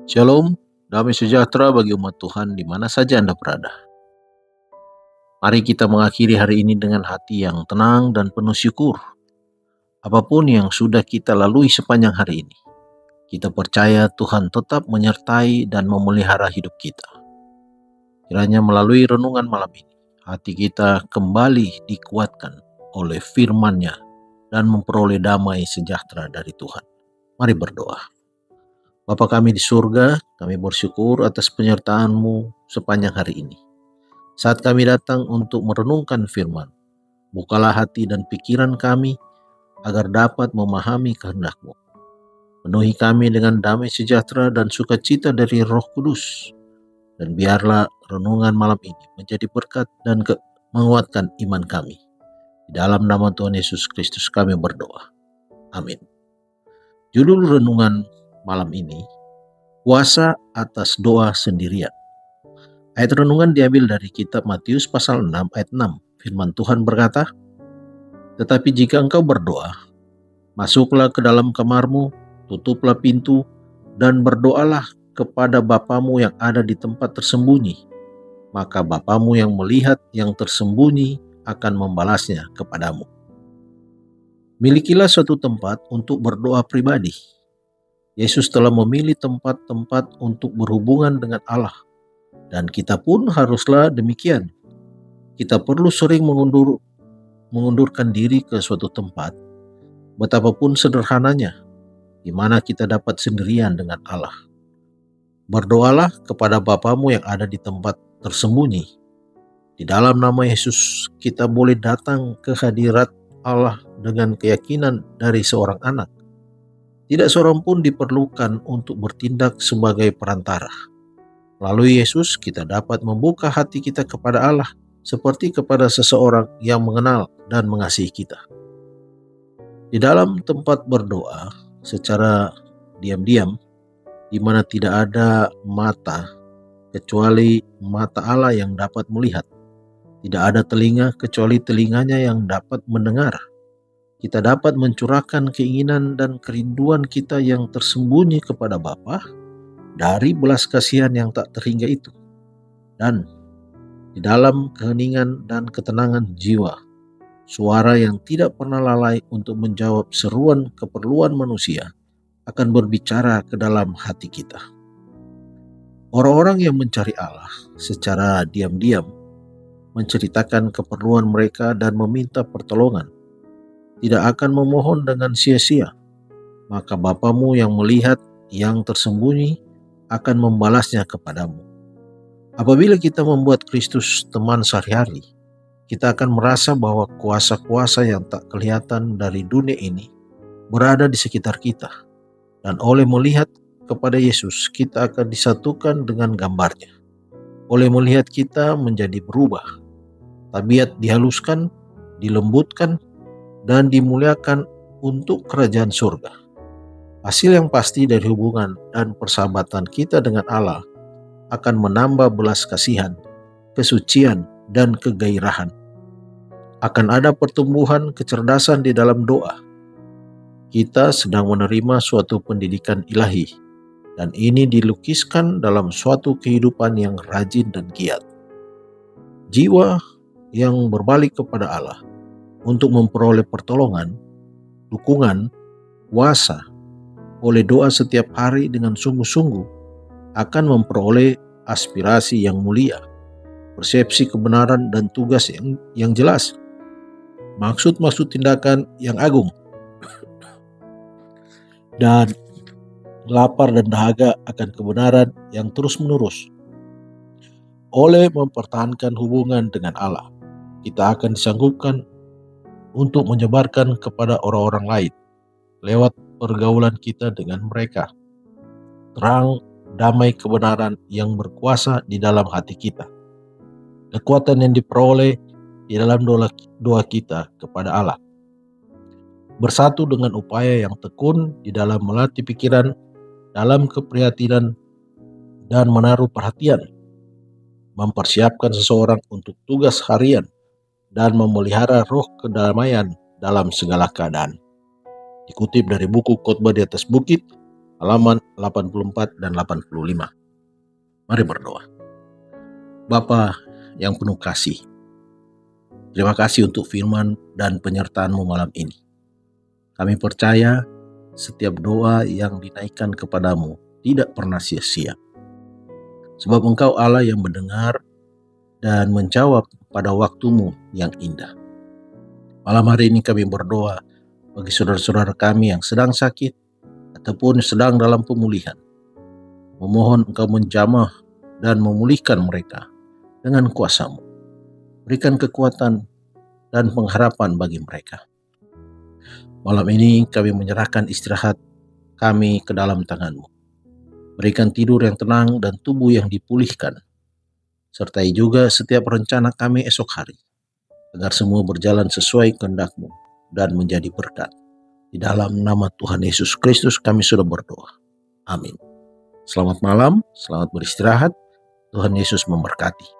Shalom, damai sejahtera bagi umat Tuhan di mana saja Anda berada. Mari kita mengakhiri hari ini dengan hati yang tenang dan penuh syukur. Apapun yang sudah kita lalui sepanjang hari ini, kita percaya Tuhan tetap menyertai dan memelihara hidup kita. Kiranya melalui renungan malam ini, hati kita kembali dikuatkan oleh firman-Nya dan memperoleh damai sejahtera dari Tuhan. Mari berdoa. Bapa kami di surga, kami bersyukur atas penyertaan-Mu sepanjang hari ini. Saat kami datang untuk merenungkan firman, bukalah hati dan pikiran kami agar dapat memahami kehendak-Mu. Penuhi kami dengan damai sejahtera dan sukacita dari Roh Kudus. Dan biarlah renungan malam ini menjadi berkat dan menguatkan iman kami. Di dalam nama Tuhan Yesus Kristus kami berdoa. Amin. Judul renungan malam ini, kuasa atas doa sendirian. Ayat renungan diambil dari kitab Matius pasal 6 ayat 6. Firman Tuhan berkata, "Tetapi jika engkau berdoa, masuklah ke dalam kamarmu, tutuplah pintu, dan berdoalah kepada Bapamu yang ada di tempat tersembunyi. Maka Bapamu yang melihat yang tersembunyi akan membalasnya kepadamu." Milikilah suatu tempat untuk berdoa pribadi. Yesus telah memilih tempat-tempat untuk berhubungan dengan Allah. Dan kita pun haruslah demikian. Kita perlu sering mengundurkan diri ke suatu tempat, betapapun sederhananya, di mana kita dapat sendirian dengan Allah. Berdoalah kepada Bapamu yang ada di tempat tersembunyi. Di dalam nama Yesus, kita boleh datang ke hadirat Allah dengan keyakinan dari seorang anak. Tidak seorang pun diperlukan untuk bertindak sebagai perantara. Melalui Yesus, kita dapat membuka hati kita kepada Allah seperti kepada seseorang yang mengenal dan mengasihi kita. Di dalam tempat berdoa secara diam-diam, di mana tidak ada mata kecuali mata Allah yang dapat melihat, tidak ada telinga kecuali telinganya yang dapat mendengar, kita dapat mencurahkan keinginan dan kerinduan kita yang tersembunyi kepada Bapa dari belas kasihan yang tak terhingga itu. Dan di dalam keheningan dan ketenangan jiwa, suara yang tidak pernah lalai untuk menjawab seruan keperluan manusia akan berbicara ke dalam hati kita. Orang-orang yang mencari Allah secara diam-diam menceritakan keperluan mereka dan meminta pertolongan tidak akan memohon dengan sia-sia, maka Bapamu yang melihat yang tersembunyi akan membalasnya kepadamu. Apabila kita membuat Kristus teman sehari-hari, kita akan merasa bahwa kuasa-kuasa yang tak kelihatan dari dunia ini berada di sekitar kita. Dan oleh melihat kepada Yesus, kita akan disatukan dengan gambarnya. Oleh melihat kita menjadi berubah, tabiat dihaluskan, dilembutkan, dan dimuliakan untuk kerajaan surga. Hasil yang pasti dari hubungan dan persahabatan kita dengan Allah akan menambah belas kasihan, kesucian, dan kegairahan. Akan ada pertumbuhan kecerdasan di dalam doa. Kita sedang menerima suatu pendidikan ilahi, dan ini dilukiskan dalam suatu kehidupan yang rajin dan giat. Jiwa yang berbalik kepada Allah untuk memperoleh pertolongan, dukungan, kuasa oleh doa setiap hari dengan sungguh-sungguh akan memperoleh aspirasi yang mulia, persepsi kebenaran dan tugas yang jelas, maksud-maksud tindakan yang agung, dan lapar dan dahaga akan kebenaran yang terus-menerus. Oleh mempertahankan hubungan dengan Allah, kita akan disanggupkan untuk menyebarkan kepada orang-orang lain lewat pergaulan kita dengan mereka terang damai kebenaran yang berkuasa di dalam hati kita. Kekuatan yang diperoleh di dalam doa kita kepada Allah, bersatu dengan upaya yang tekun di dalam melatih pikiran dalam keprihatinan dan menaruh perhatian, mempersiapkan seseorang untuk tugas harian, dan memelihara roh kedamaian dalam segala keadaan. Dikutip dari buku Khotbah di atas Bukit, halaman 84 dan 85. Mari berdoa. Bapa yang penuh kasih, terima kasih untuk firman dan penyertaan-Mu malam ini. Kami percaya setiap doa yang dinaikkan kepadamu tidak pernah sia-sia. Sebab Engkau Allah yang mendengar dan menjawab pada waktumu yang indah. Malam hari ini kami berdoa bagi saudara-saudara kami yang sedang sakit ataupun sedang dalam pemulihan. Memohon Engkau menjamah dan memulihkan mereka dengan kuasa-Mu. Berikan kekuatan dan pengharapan bagi mereka. Malam ini kami menyerahkan istirahat kami ke dalam tangan-Mu. Berikan tidur yang tenang dan tubuh yang dipulihkan. Sertai juga setiap rencana kami esok hari, agar semua berjalan sesuai kehendak-Mu dan menjadi berkat. Di dalam nama Tuhan Yesus Kristus kami sudah berdoa. Amin. Selamat malam, selamat beristirahat. Tuhan Yesus memberkati.